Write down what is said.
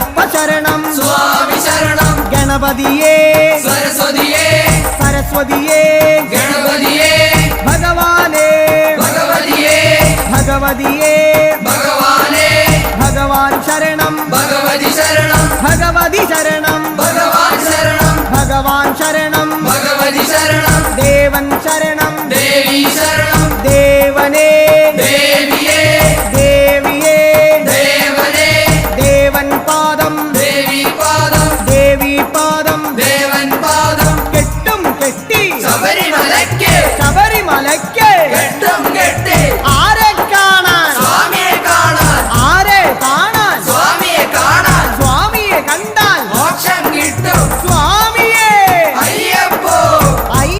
അയ്യപ്പ ശരണം സ്വാമി ശരണം ഗണപതിയേ സരസ്വതിയേ സരസ്വതിയേ ഗണപതിയേ ഭഗവാനേ ഭഗവതിയേ ഭഗവതിയേ ഭഗവാനേ ഭഗവാൻ ശരണം ഭഗവതി ശരണം ഭഗവതി ശരണം ഭഗവാൻ ശരണം ഭഗവാൻ ശരണം